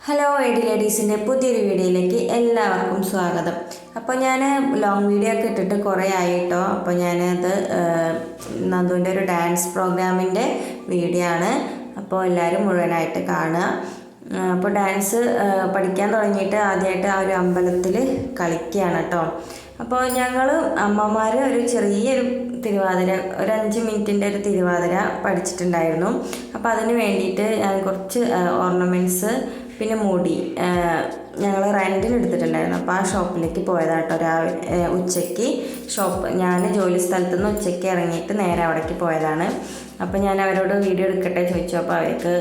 Hello ID ലേഡീസിൻ്റെ പുതിയൊരു വീഡിയോയിലേക്ക് എല്ലാവർക്കും സ്വാഗതം. അപ്പോൾ ഞാൻ ലോങ് വീഡിയോ ഒക്കെ ഇട്ടിട്ട് കുറേ ആയിട്ടോ. അപ്പോൾ ഞാനത് നന്ദുവിൻ്റെ ഒരു ഡാൻസ് പ്രോഗ്രാമിൻ്റെ വീഡിയോ ആണ്. അപ്പോൾ എല്ലാവരും മുഴുവനായിട്ട് കാണുക. അപ്പോൾ ഡാൻസ് പഠിക്കാൻ തുടങ്ങിയിട്ട് ആദ്യമായിട്ട് ആ ഒരു അമ്പലത്തിൽ കളിക്കുകയാണ് കേട്ടോ. അപ്പോൾ ഞങ്ങൾ അമ്മമാർ ഒരു ചെറിയൊരു തിരുവാതിര, ഒരു 5 മിനിറ്റിൻ്റെ ഒരു തിരുവാതിര പഠിച്ചിട്ടുണ്ടായിരുന്നു. അപ്പോൾ അതിന് വേണ്ടിയിട്ട് ഞാൻ കുറച്ച് ഓർണമെൻറ്റ്സ് പിന്നെ മുടി ഞങ്ങൾ റെൻറ്റിന് എടുത്തിട്ടുണ്ടായിരുന്നു. അപ്പോൾ ആ ഷോപ്പിലേക്ക് പോയതാട്ടോ. രാവിലെ ഉച്ചയ്ക്ക് ഞാൻ ജോലി സ്ഥലത്തു നിന്ന് ഉച്ചയ്ക്ക് ഇറങ്ങിയിട്ട് നേരെ അവിടേക്ക് പോയതാണ്. അപ്പോൾ ഞാൻ അവരോട് വീഡിയോ എടുക്കട്ടെ ചോദിച്ചു. അപ്പോൾ അവർക്ക്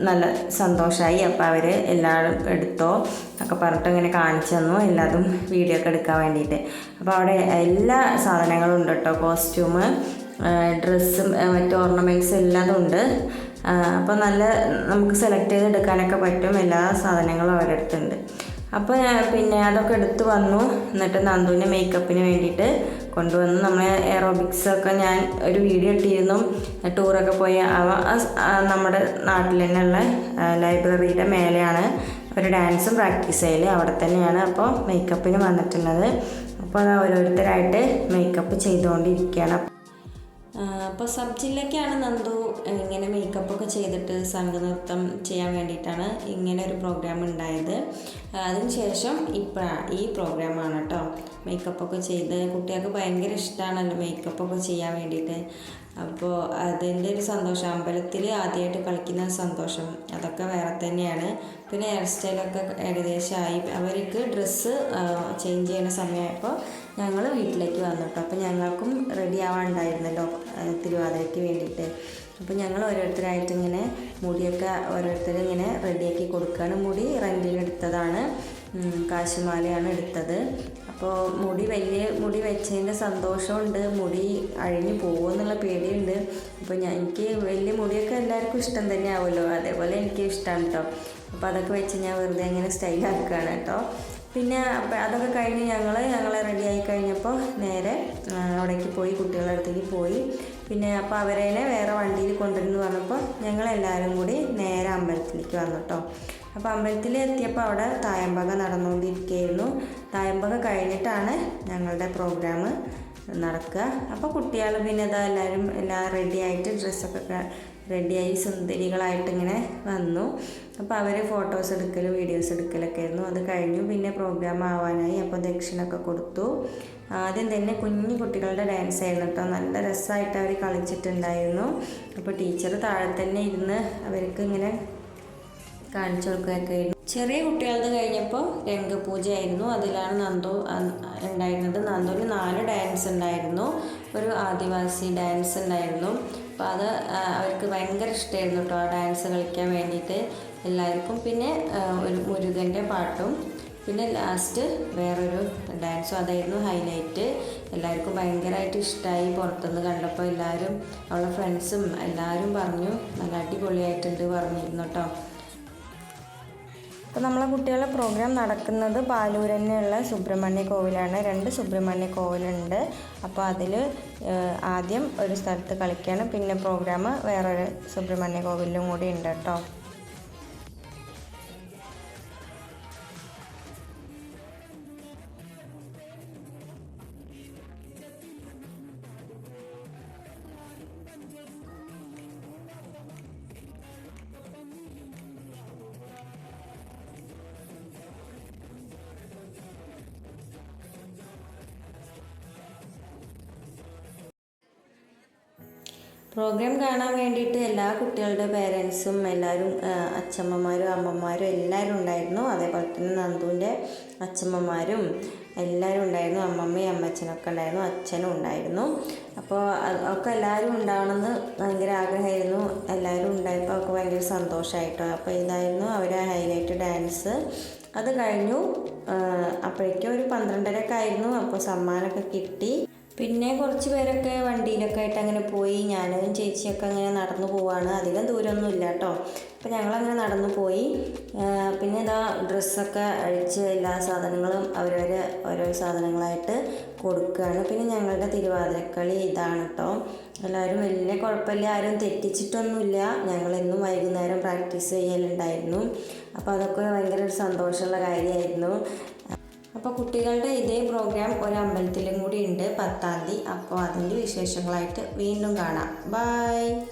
നല്ല സന്തോഷമായി. അപ്പോൾ അവർ എല്ലാവരും എടുത്തോ ഒക്കെ പറഞ്ഞിട്ട് ഇങ്ങനെ കാണിച്ചു തന്നു, എല്ലാതും വീഡിയോ ഒക്കെ എടുക്കാൻ വേണ്ടിയിട്ട്. അപ്പോൾ അവിടെ എല്ലാ സാധനങ്ങളും ഉണ്ട് കേട്ടോ. കോസ്റ്റ്യൂം, ഡ്രസ്സും മറ്റ് ഓർണമെൻറ്റ്സ് എല്ലാതും ഉണ്ട്. അപ്പോൾ നല്ല നമുക്ക് സെലക്ട് ചെയ്ത് എടുക്കാനൊക്കെ പറ്റും. എല്ലാ സാധനങ്ങളും അവരുടെ അടുത്തുണ്ട്. അപ്പോൾ പിന്നെ അതൊക്കെ എടുത്ത് വന്നു. എന്നിട്ട് നന്ദുവിൻ്റെ മേക്കപ്പിന് വേണ്ടിയിട്ട് കൊണ്ടുവന്നു. നമ്മൾ എയറോബിക്സൊക്കെ ഞാൻ ഒരു വീഡിയോ ഇട്ടിരുന്നു. ടൂറൊക്കെ പോയി നമ്മുടെ നാട്ടിൽ തന്നെയുള്ള ലൈബ്രറിയുടെ മേലെയാണ് ഒരു ഡാൻസും പ്രാക്ടീസ് ചെയ്യൽ, അവിടെ തന്നെയാണ്. അപ്പോൾ മേക്കപ്പിന് വന്നിട്ടുള്ളത്. അപ്പോൾ അത് ഓരോരുത്തരായിട്ട് മേക്കപ്പ് ചെയ്തുകൊണ്ടിരിക്കുകയാണ്. അപ്പോൾ സബ് ജില്ലയ്ക്കാണ് നന്ദു ഇങ്ങനെ മേക്കപ്പൊക്കെ ചെയ്തിട്ട് സംഘനൃത്തം ചെയ്യാൻ വേണ്ടിയിട്ടാണ് ഇങ്ങനെ ഒരു പ്രോഗ്രാം ഉണ്ടായത്. അതിനുശേഷം ഈ പ്രോഗ്രാമാണ് കേട്ടോ. മേക്കപ്പൊക്കെ ചെയ്ത് കുട്ടികൾക്ക് ഭയങ്കര ഇഷ്ടമാണല്ലോ മേക്കപ്പൊക്കെ ചെയ്യാൻ വേണ്ടിയിട്ട്. അപ്പോൾ അതിൻ്റെ ഒരു സന്തോഷം, അമ്പലത്തിൽ ആദ്യമായിട്ട് കളിക്കുന്ന സന്തോഷം, അതൊക്കെ വേറെ തന്നെയാണ്. പിന്നെ ഹെയർ സ്റ്റൈലൊക്കെ ഏകദേശമായി. അവർക്ക് ഡ്രസ്സ് ചേഞ്ച് ചെയ്യുന്ന സമയമായപ്പോൾ ഞങ്ങൾ വീട്ടിലേക്ക് വന്നു കേട്ടോ. അപ്പോൾ ഞങ്ങൾക്കും റെഡി ആവാനുണ്ടായിരുന്നല്ലോ തിരുവാതിരയ്ക്ക് വേണ്ടിയിട്ട്. അപ്പോൾ ഞങ്ങൾ ഓരോരുത്തരായിട്ട് ഇങ്ങനെ മുടിയൊക്കെ ഓരോരുത്തരിങ്ങനെ റെഡിയാക്കി കൊടുക്കുകയാണ്. മുടി റെൻറ്റിനെടുത്തതാണ്, കാശുമാലയാണ് എടുത്തത്. അപ്പോൾ വലിയ മുടി വെച്ചതിൻ്റെ സന്തോഷമുണ്ട്. മുടി അഴിഞ്ഞു പോകുമെന്നുള്ള പേടിയുണ്ട്. അപ്പോൾ എനിക്ക് വലിയ മുടിയൊക്കെ എല്ലാവർക്കും ഇഷ്ടം തന്നെ ആവുമല്ലോ, അതേപോലെ എനിക്ക് ഇഷ്ടമാണ് കേട്ടോ. അപ്പോൾ അതൊക്കെ വെച്ച് ഞാൻ വെറുതെ ഇങ്ങനെ സ്റ്റൈലാക്കുകയാണ് കേട്ടോ. പിന്നെ അതൊക്കെ കഴിഞ്ഞ് ഞങ്ങൾ റെഡിയായി കഴിഞ്ഞപ്പോൾ നേരെ അവിടേക്ക് പോയി, കുട്ടികളുടെ അടുത്തേക്ക് പോയി. പിന്നെ അപ്പോൾ അവരെ വേറെ വണ്ടിയിൽ കൊണ്ടുവരുന്നു പറഞ്ഞപ്പോൾ ഞങ്ങളെല്ലാവരും കൂടി നേരെ അമ്പലത്തിലേക്ക് വന്നു കേട്ടോ. അപ്പോൾ അമ്പലത്തിൽ എത്തിയപ്പോൾ അവിടെ തായമ്പക നടന്നുകൊണ്ടിരിക്കുകയായിരുന്നു. തായമ്പക കഴിഞ്ഞിട്ടാണ് ഞങ്ങളുടെ പ്രോഗ്രാം നടക്കുക. അപ്പോൾ കുട്ടികൾ പിന്നെ എല്ലാവരും റെഡിയായിട്ട് ഡ്രസ്സൊക്കെ റെഡിയായി സുന്ദരികളായിട്ട് ഇങ്ങനെ വന്നു. അപ്പോൾ അവർ ഫോട്ടോസ് എടുക്കലും വീഡിയോസ് എടുക്കലൊക്കെ ആയിരുന്നു. അത് കഴിഞ്ഞു. പിന്നെ പ്രോഗ്രാം ആവാനായി. അപ്പോൾ ദക്ഷിണൊക്കെ കൊടുത്തു. ആദ്യം തന്നെ കുഞ്ഞു കുട്ടികളുടെ ഡാൻസ് ആയിരുന്നു കേട്ടോ. നല്ല രസമായിട്ട് അവർ കളിച്ചിട്ടുണ്ടായിരുന്നു. അപ്പോൾ ടീച്ചർ താഴെ തന്നെ ഇരുന്ന് അവർക്ക് ഇങ്ങനെ കാണിച്ചു കൊടുക്കുകയൊക്കെ ആയിരുന്നു. ചെറിയ കുട്ടികളത് കഴിഞ്ഞപ്പോൾ രംഗപൂജയായിരുന്നു. അതിലാണ് നന്ദു ഉണ്ടായിരുന്നത്. നന്ദുവിന് 4 ഡാൻസ് ഉണ്ടായിരുന്നു. ഒരു ആദിവാസി ഡാൻസ് ഉണ്ടായിരുന്നു. അപ്പോൾ അത് അവർക്ക് ഭയങ്കര ഇഷ്ടമായിരുന്നു കേട്ടോ, ആ ഡാൻസ് കളിക്കാൻ വേണ്ടിയിട്ട് എല്ലാവർക്കും. പിന്നെ ഒരു മുരുകൻ്റെ പാട്ടും പിന്നെ ലാസ്റ്റ് വേറൊരു ഡാൻസും, അതായിരുന്നു ഹൈലൈറ്റ്. എല്ലാവർക്കും ഭയങ്കരമായിട്ട് ഇഷ്ടമായി. പുറത്തുനിന്ന് കണ്ടപ്പോൾ എല്ലാവരും, അവളുടെ ഫ്രണ്ട്സും എല്ലാവരും പറഞ്ഞു നല്ല അടിപൊളിയായിട്ടുണ്ട് പറഞ്ഞിരുന്നു കേട്ടോ. അപ്പോൾ നമ്മളെ കുട്ടികളുടെ പ്രോഗ്രാം നടക്കുന്നത് പാലൂർ തന്നെയുള്ള സുബ്രഹ്മണ്യ കോവിലാണ്. 2 സുബ്രഹ്മണ്യ കോവിലുണ്ട്. അപ്പോൾ അതിൽ ആദ്യം ഒരു സ്ഥലത്ത് കളിക്കുകയാണ്. പിന്നെ പ്രോഗ്രാം വേറൊരു സുബ്രഹ്മണ്യ കോവിലും കൂടി ഉണ്ട് കേട്ടോ. പ്രോഗ്രാം കാണാൻ വേണ്ടിയിട്ട് എല്ലാ കുട്ടികളുടെ പേരൻസും എല്ലാവരും, അച്ഛമ്മമാരും അമ്മമാരും എല്ലാവരും ഉണ്ടായിരുന്നു. അതേപോലെ തന്നെ നന്ദുവിൻ്റെ അച്ഛമ്മമാരും എല്ലാവരും ഉണ്ടായിരുന്നു. അമ്മമ്മയും അമ്മച്ചനൊക്കെ ഉണ്ടായിരുന്നു, അച്ഛനും ഉണ്ടായിരുന്നു. അപ്പോൾ ഒക്കെ എല്ലാവരും ഉണ്ടാവണമെന്ന് ഭയങ്കര ആഗ്രഹമായിരുന്നു. എല്ലാവരും ഉണ്ടായപ്പോൾ അവർക്ക് ഭയങ്കര സന്തോഷമായിട്ടോ. അപ്പോൾ ഇതായിരുന്നു അവരെ ഹൈലൈറ്റ് ഡാൻസ്. അത് കഴിഞ്ഞു. അപ്പോഴേക്കും ഒരു 12:30 ആയിരുന്നു. അപ്പോൾ സമ്മാനമൊക്കെ കിട്ടി. പിന്നെ കുറച്ച് പേരൊക്കെ വണ്ടിയിലൊക്കെ ആയിട്ട് അങ്ങനെ പോയി. ഞാനും ചേച്ചിയൊക്കെ അങ്ങനെ നടന്നു പോവാണ്. അധികം ദൂരമൊന്നും ഇല്ല കേട്ടോ. അപ്പോൾ ഞങ്ങളങ്ങനെ നടന്നു പോയി. പിന്നെ ഇതാ ഡ്രസ്സൊക്കെ അഴിച്ച് എല്ലാ സാധനങ്ങളും അവരവർ ഓരോ സാധനങ്ങളായിട്ട് കൊടുക്കുകയാണ്. പിന്നെ ഞങ്ങളുടെ തിരുവാതിരക്കളി ഇതാണ് കേട്ടോ. എല്ലാവരും വലിയ കുഴപ്പമില്ല, ആരും തെറ്റിച്ചിട്ടൊന്നുമില്ല. ഞങ്ങളെന്നും വൈകുന്നേരം പ്രാക്ടീസ് ചെയ്യലുണ്ടായിരുന്നു. അപ്പോൾ അതൊക്കെ ഭയങ്കര ഒരു സന്തോഷമുള്ള കാര്യമായിരുന്നു. അപ്പോൾ കുട്ടികളുടെ ഇതേ പ്രോഗ്രാം ഒരു അമ്പലത്തിലും കൂടി ഉണ്ട് 10-ാം തീയതി. അപ്പോൾ അതിൻ്റെ വിശേഷങ്ങളായിട്ട് വീണ്ടും കാണാം. ബൈ.